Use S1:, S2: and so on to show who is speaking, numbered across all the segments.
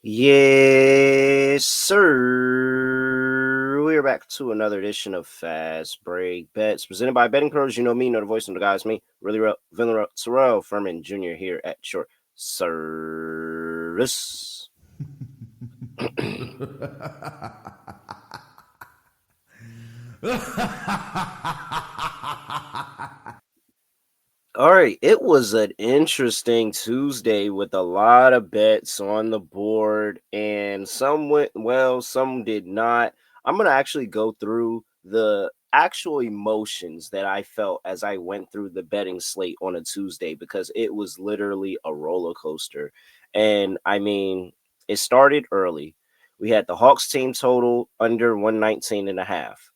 S1: Yes, sir. We are back to another edition of Fast Break Bets presented by BettingPros. You know me, know the voice, know the guys, me, really real, Villain Terrell Furman Jr. here at your service. All right, it was an interesting Tuesday with a lot of bets on the board, and some went well, some did not. I'm going to actually go through the actual emotions that I felt as I went through the betting slate on a Tuesday because it was literally a roller coaster. And I mean, it started early. We had the Hawks team total under 119 and a half.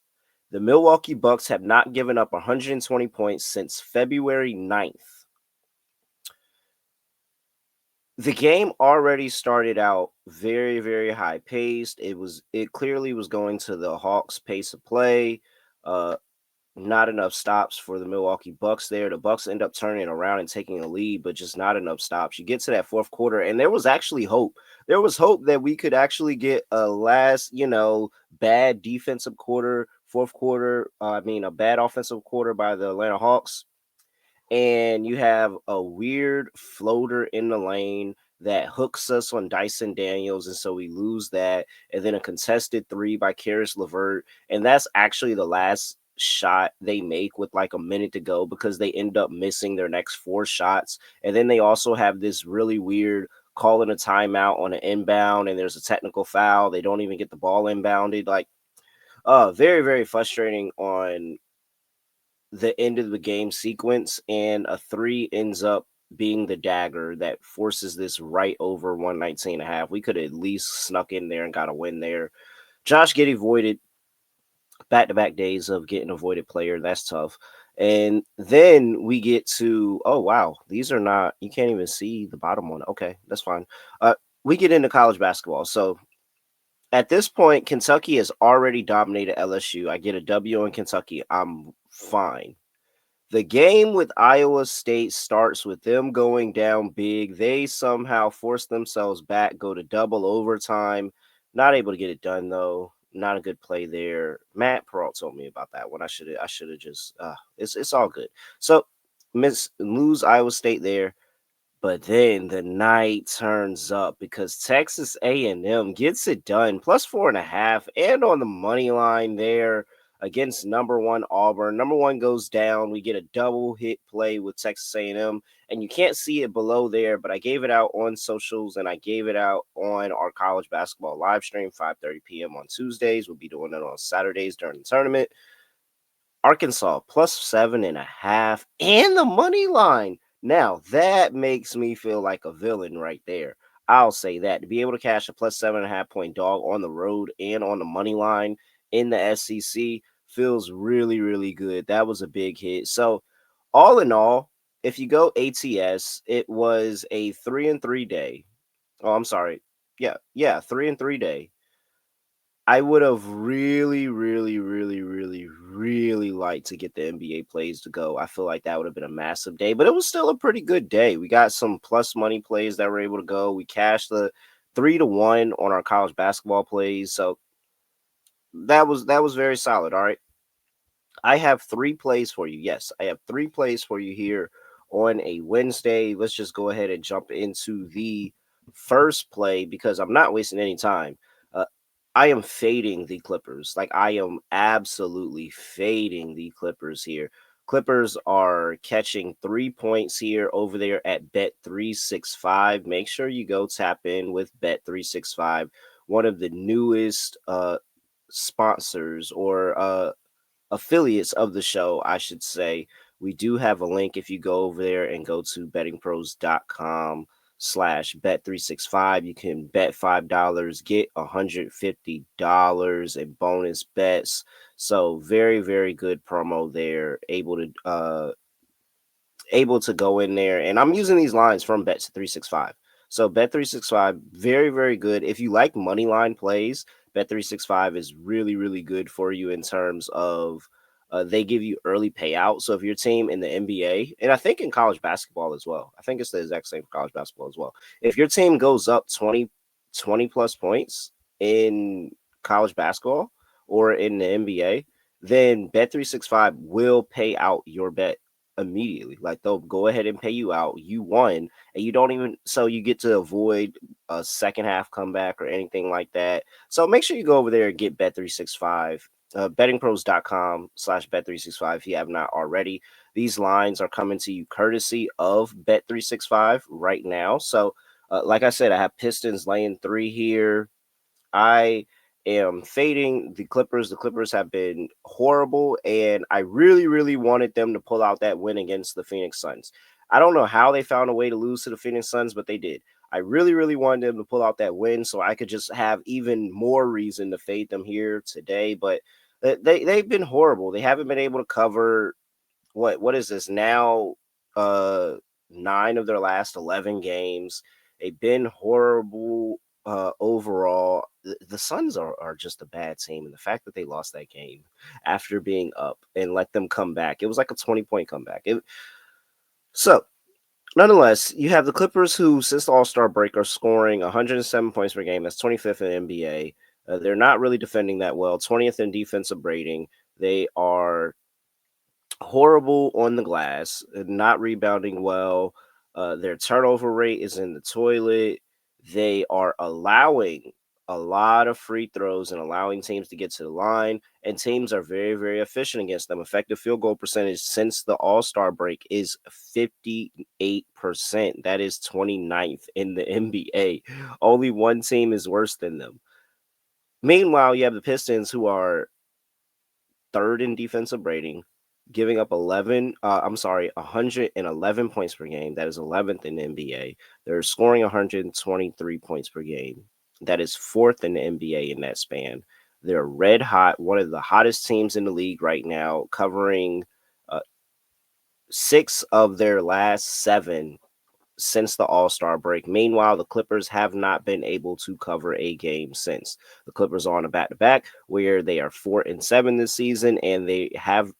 S1: The Milwaukee Bucks have not given up 120 points since February 9th. The game already started out very, very high paced. It clearly was going to the Hawks' pace of play. Uh, not enough stops for the Milwaukee Bucks there. The Bucks end up turning it around and taking a lead, but just not enough stops. You get to that fourth quarter, and there was actually hope. There was hope that we could actually get a last, bad defensive quarter, fourth quarter. A bad offensive quarter by the Atlanta Hawks. And you have a weird floater in the lane that hooks us on Dyson Daniels, and so we lose that. And then a contested three by Karis LeVert, and that's actually the last shot they make with like a minute to go because they end up missing their next four shots. And then they also have this really weird calling a timeout on an inbound, and there's a technical foul. They don't even get the ball inbounded. Like, very, very frustrating on the end of the game sequence, and a three ends up being the dagger that forces this right over 119 and a half. We could have at least snuck in there and got a win there. Josh Giddey voided back-to-back days of getting a voided player. That's tough. And then we get to, oh, wow, these are not, you can't even see the bottom one. Okay, that's fine. We get into college basketball. So at this point, Kentucky has already dominated LSU. I get a W in Kentucky. I'm fine. The game with Iowa State starts with them going down big. They somehow force themselves back, go to double overtime. Not able to get it done though. Not a good play there. Matt Peralt told me about that one. I should have just it's all good. So lose Iowa State there. But then the night turns up because Texas A&M gets it done, plus 4.5, and on the money line there against number one Auburn. Number one goes down. We get a double hit play with Texas A&M, and you can't see it below there, but I gave it out on socials and I gave it out on our college basketball live stream, 5:30 p.m. on Tuesdays. We'll be doing it on Saturdays during the tournament. Arkansas plus 7.5 and the money line. Now that makes me feel like a villain right there. I'll say that to be able to cash a plus 7.5 point dog on the road and on the money line in the SEC feels really, really good. That was a big hit. So, all in all, if you go ATS, it was a 3-3 day. Oh, I'm sorry. Yeah, 3-3 day. I would have really, really, really, really, really liked to get the NBA plays to go. I feel like that would have been a massive day, but it was still a pretty good day. We got some plus money plays that were able to go. We cashed the 3-1 on our college basketball plays. So that was very solid. All right. I have three plays for you. Yes, I have three plays for you here on a Wednesday. Let's just go ahead and jump into the first play because I'm not wasting any time. I am fading the Clippers. Like, I am absolutely fading the Clippers here. Clippers are catching 3 points here over there at Bet365. Make sure you go tap in with Bet365, one of the newest sponsors or affiliates of the show, I should say. We do have a link if you go over there and go to bettingpros.com/bet365. You can bet $5, get $150 in bonus bets. So very, very good promo there. Able to go in there. And I'm using these lines from Bet365. So Bet365, very, very good. If you like money line plays, Bet365 is really, really good for you in terms of they give you early payout. So if your team in the NBA, and I think in college basketball as well, I think it's the exact same for college basketball as well. If your team goes up 20 20 plus points in college basketball or in the NBA, then Bet365 will pay out your bet immediately. Like they'll go ahead and pay you out. You won, and you don't even, so you get to avoid a second half comeback or anything like that. So make sure you go over there and get Bet365. BettingPros.com/Bet365 if you have not already. These lines are coming to you courtesy of Bet365 right now. So, like I said, I have Pistons laying 3 here. I am fading the Clippers. The Clippers have been horrible, and I really, really wanted them to pull out that win against the Phoenix Suns. I don't know how they found a way to lose to the Phoenix Suns, but they did. I really, really wanted them to pull out that win so I could just have even more reason to fade them here today. But they've been horrible. They haven't been able to cover what is this now? 9 of their last 11 games. They've been horrible overall. The Suns are just a bad team, and the fact that they lost that game after being up and let them come back, it was like a 20-point comeback. So nonetheless, you have the Clippers who, since the All-Star break, are scoring 107 points per game. That's 25th in the NBA. They're not really defending that well. 20th in defensive rating. They are horrible on the glass, not rebounding well. Their turnover rate is in the toilet. They are allowing a lot of free throws and allowing teams to get to the line, and teams are very, very efficient against them. Effective field goal percentage since the All-Star break is 58%. That is 29th in the NBA. Only one team is worse than them. Meanwhile, you have the Pistons, who are third in defensive rating, giving up 111 points per game. That is 11th in the NBA. They're scoring 123 points per game. That is fourth in the NBA in that span. They're red hot, one of the hottest teams in the league right now, covering 6 of their last 7 since the All-Star break. Meanwhile, the Clippers have not been able to cover a game since. The Clippers are on a back-to-back where they are 4-7 this season, and they have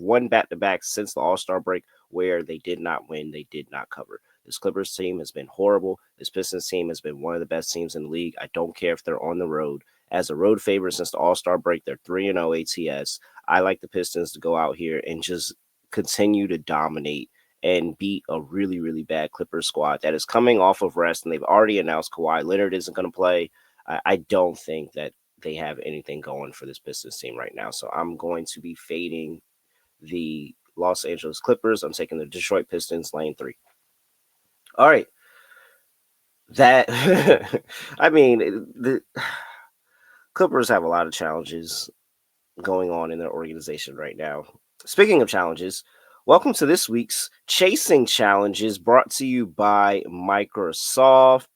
S1: one back-to-back since the All-Star break where they did not win, they did not cover. This Clippers team has been horrible. This Pistons team has been one of the best teams in the league. I don't care if they're on the road. As a road favorite since the All-Star break, they're 3-0 ATS. I like the Pistons to go out here and just continue to dominate and beat a really, really bad Clippers squad that is coming off of rest, and they've already announced Kawhi Leonard isn't going to play. I don't think that they have anything going for this Pistons team right now. So I'm going to be fading the Los Angeles Clippers. I'm taking the Detroit Pistons lane 3. All right. That, I mean, the Clippers have a lot of challenges going on in their organization right now. Speaking of challenges, welcome to this week's Chasing Challenges, brought to you by Microsoft.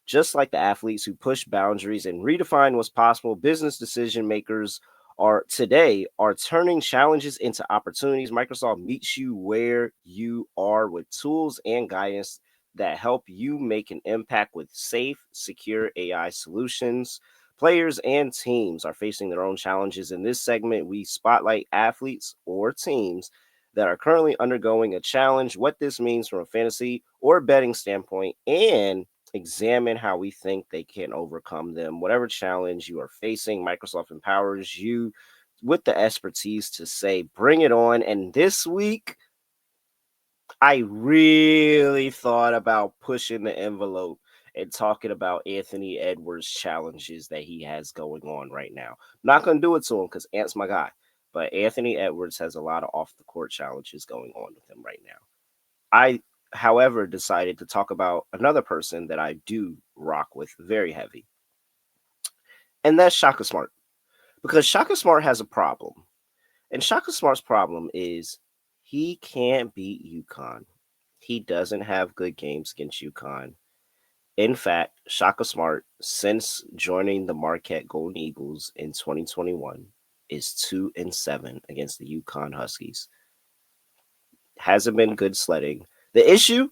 S1: Just like the athletes who push boundaries and redefine what's possible, business decision makers are turning challenges into opportunities. Microsoft meets you where you are with tools and guidance that help you make an impact with safe, secure AI solutions. Players and teams are facing their own challenges. In this segment, we spotlight athletes or teams that are currently undergoing a challenge, what this means from a fantasy or betting standpoint, and examine how we think they can overcome them. Whatever challenge you are facing, Microsoft empowers you with the expertise to say, bring it on. And this week, I really thought about pushing the envelope and talking about Anthony Edwards' challenges that he has going on right now. I'm not going to do it to him because Ant's my guy. But Anthony Edwards has a lot of off-the-court challenges going on with him right now. I, however, decided to talk about another person that I do rock with very heavy. And that's Shaka Smart. Because Shaka Smart has a problem. And Shaka Smart's problem is he can't beat UConn. He doesn't have good games against UConn. In fact, Shaka Smart, since joining the Marquette Golden Eagles in 2021, is 2-7 against the UConn Huskies. Hasn't been good sledding. The issue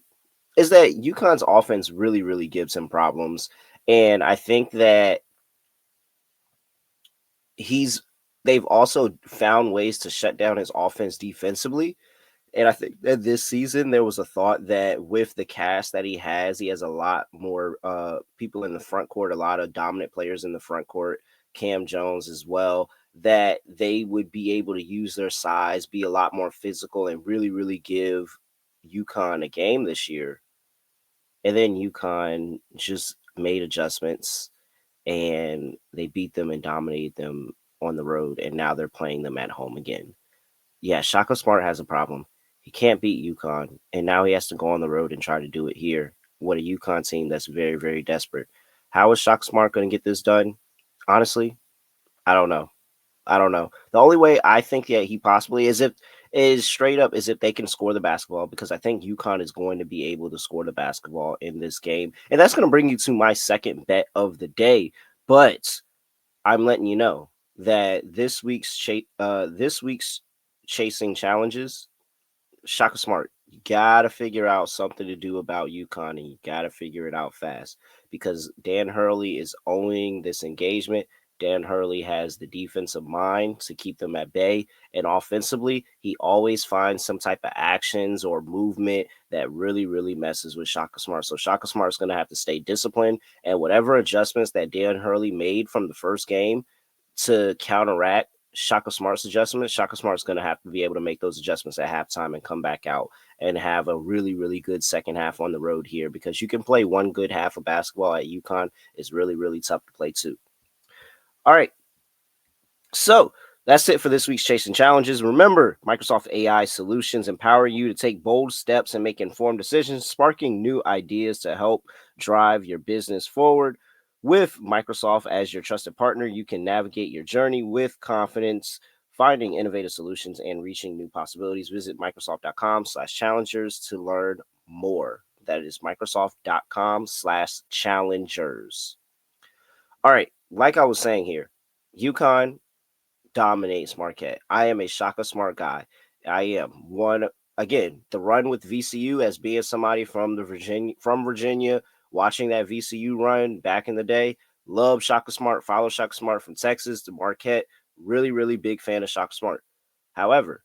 S1: is that UConn's offense really, really gives him problems. And I think that they've also found ways to shut down his offense defensively. And I think that this season there was a thought that with the cast that he has a lot more people in the front court, a lot of dominant players in the front court, Cam Jones as well, that they would be able to use their size, be a lot more physical, and really, really give UConn a game this year. And then UConn just made adjustments and they beat them and dominated them on the road. And now they're playing them at home again. Yeah, Shaka Smart has a problem. He can't beat UConn, and now he has to go on the road and try to do it here. What a UConn team that's very, very desperate. How is Shaka Smart going to get this done? Honestly, I don't know. I don't know. The only way I think that he possibly is straight up is if they can score the basketball, because I think UConn is going to be able to score the basketball in this game. And that's going to bring you to my second bet of the day. But I'm letting you know that this week's chasing challenges, Shaka Smart, you gotta figure out something to do about UConn, and you gotta figure it out fast, because Dan Hurley is owning this engagement. Dan Hurley has the defensive mind to keep them at bay, and offensively, he always finds some type of actions or movement that really, really messes with Shaka Smart. So Shaka Smart's gonna have to stay disciplined, and whatever adjustments that Dan Hurley made from the first game to counteract Shaka Smart's adjustments, Shaka Smart's going to have to be able to make those adjustments at halftime and come back out and have a really, really good second half on the road here, because you can play one good half of basketball at UConn. It's really, really tough to play too. All right. So that's it for this week's Chasing Challenges. Remember, Microsoft AI solutions empower you to take bold steps and make informed decisions, sparking new ideas to help drive your business forward. With Microsoft as your trusted partner, you can navigate your journey with confidence, finding innovative solutions and reaching new possibilities. Visit Microsoft.com/challengers to learn more. That is Microsoft.com/challengers. All right, like I was saying here, UConn dominates Marquette. I am a Shaka Smart guy. I am one again. The run with VCU, as being somebody from Virginia, watching that VCU run back in the day. Love Shaka Smart. Follow Shaka Smart from Texas to Marquette. Really, really big fan of Shaka Smart. However,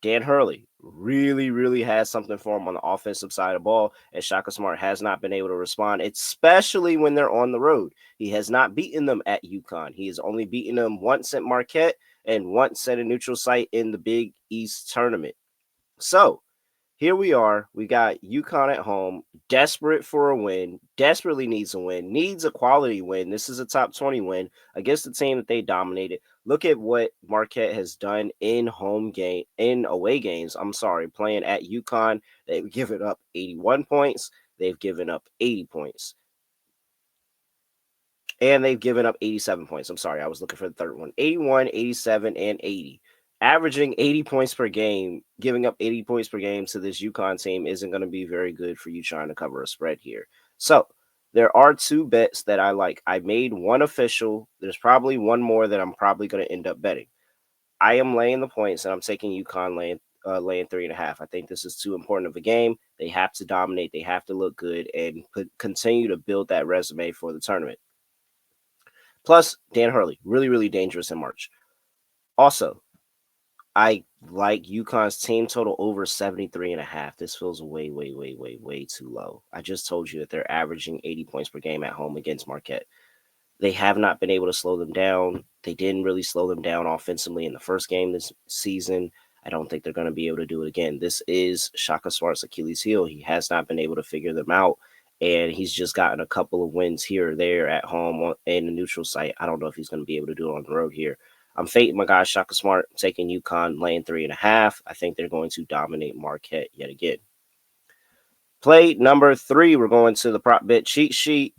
S1: Dan Hurley really, really has something for him on the offensive side of the ball, and Shaka Smart has not been able to respond, especially when they're on the road. He has not beaten them at UConn. He has only beaten them once at Marquette and once at a neutral site in the Big East tournament. So here we are. We got UConn at home, desperate for a win, desperately needs a win, needs a quality win. This is a top 20 win against the team that they dominated. Look at what Marquette has done in away games. I'm sorry, playing at UConn. They've given up 81 points. They've given up 80 points. And they've given up 87 points. I'm sorry, I was looking for the third one. 81, 87, and 80. Averaging 80 points per game, giving up 80 points per game to this UConn team isn't going to be very good for you trying to cover a spread here. So there are two bets that I like. I made one official. There's probably one more that I'm probably going to end up betting. I am laying the points, and I'm taking UConn laying 3.5. I think this is too important of a game. They have to dominate. They have to look good and continue to build that resume for the tournament. Plus, Dan Hurley, really, really dangerous in March. Also, I like UConn's team total over 73.5. This feels way, way, way, way, way too low. I just told you that they're averaging 80 points per game at home against Marquette. They have not been able to slow them down. They didn't really slow them down offensively in the first game this season. I don't think they're going to be able to do it again. This is Shaka Smart's Achilles heel. He has not been able to figure them out, and he's just gotten a couple of wins here or there at home in the neutral site. I don't know if he's going to be able to do it on the road here. I'm fading my guy Shaka Smart, taking UConn laying 3.5. I think they're going to dominate Marquette yet again. Play number 3, we're going to the prop bet cheat sheet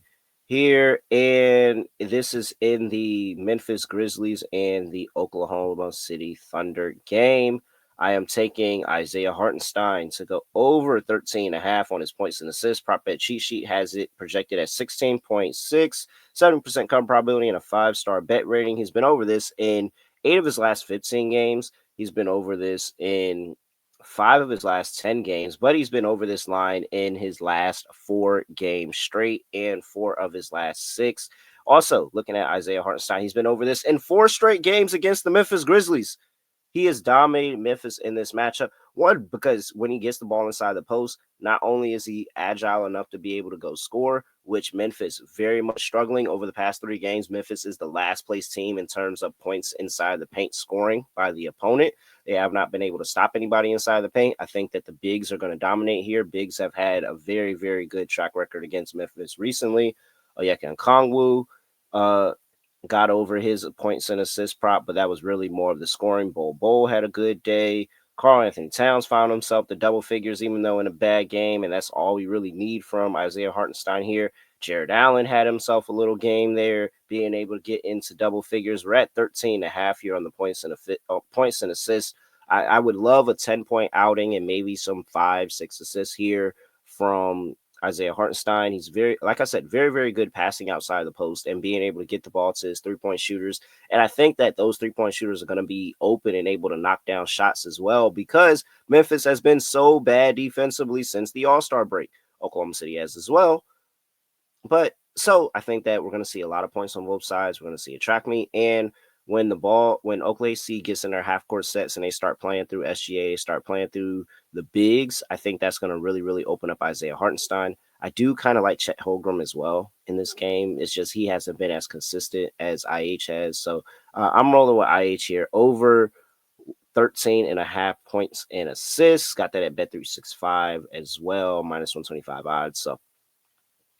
S1: here, and this is in the Memphis Grizzlies and the Oklahoma City Thunder game. I am taking Isaiah Hartenstein to go over 13.5 on his points and assists. Prop bet cheat sheet has it projected at 16.6, 70% cover probability, and a 5-star bet rating. He's been over this in 8 of his last 15 games. He's been over this in 5 of his last 10 games, but he's been over this line in his last 4 games straight and 4 of his last 6. Also, looking at Isaiah Hartenstein, he's been over this in 4 straight games against the Memphis Grizzlies. He has dominated Memphis in this matchup. One, because when he gets the ball inside the post, not only is he agile enough to be able to go score, which Memphis very much struggling over the past 3 games. Memphis is the last place team in terms of points inside the paint scoring by the opponent. They have not been able to stop anybody inside the paint. I think that the bigs are going to dominate here. Bigs have had a very, very good track record against Memphis recently. Oyeka Okongwu got over his points and assist prop, but that was really more of the scoring. Bol had a good day. Karl Anthony Towns found himself the double figures, even though in a bad game, and that's all we really need from Isaiah Hartenstein here. Jared Allen had himself a little game there, being able to get into double figures. We're at 13.5 here on the points and assists. I would love a 10-point outing and maybe some 5-6 assists here from Isaiah Hartenstein. He's very, like I said, very, very good passing outside the post and being able to get the ball to his 3-point shooters. And I think that those 3-point shooters are going to be open and able to knock down shots as well, because Memphis has been so bad defensively since the All-Star break. Oklahoma City has as well. But so I think that we're going to see a lot of points on both sides. We're going to see a track meet. And when Oklahoma City gets in their half-court sets and they start playing through SGA, start playing through the bigs, I think that's going to really, really open up Isaiah Hartenstein. I do kind of like Chet Holmgren as well in this game. It's just he hasn't been as consistent as IH has. So I'm rolling with IH here over 13.5 points and assists. Got that at Bet365 as well, minus 125 odds. So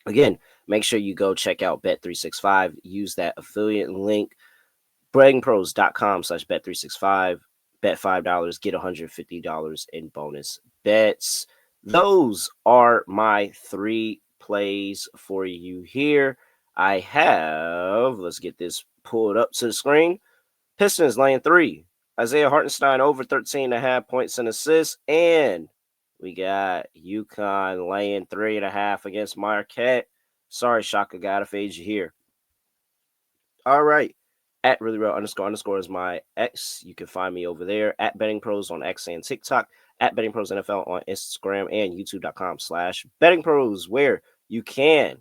S1: again, make sure you go check out Bet365. Use that affiliate link, bettingpros.com/bet365. Bet $5, get $150 in bonus bets. Those are my 3 plays for you here. I have, let's get this pulled up to the screen. Pistons laying 3. Isaiah Hartenstein over 13.5 points and assists. And we got UConn laying 3.5 against Marquette. Sorry, Shaka, gotta fade you here. All right. At really real __ is my X. You can find me over there at BettingPros on X and TikTok, at BettingPros NFL on Instagram, and YouTube.com/BettingPros, where you can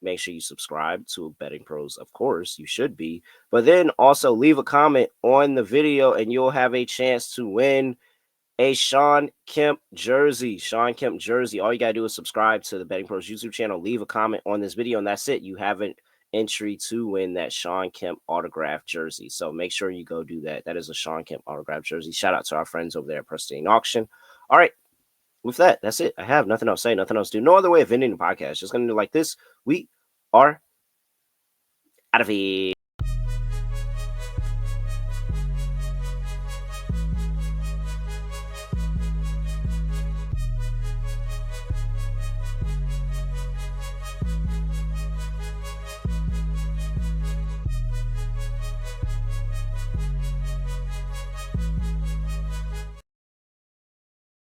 S1: make sure you subscribe to BettingPros. Of course, you should be. But then also leave a comment on the video, and you'll have a chance to win a Shawn Kemp jersey. Shawn Kemp jersey. All you got to do is subscribe to the Betting Pros YouTube channel, leave a comment on this video, and that's it. You have an entry to win that Shawn Kemp autographed jersey. So make sure you go do that. That is a Shawn Kemp autographed jersey. Shout out to our friends over there at Pristine Auction. All right. With that, that's it. I have nothing else to say, nothing else to do. No other way of ending the podcast. Just going to do like this. We are out of here.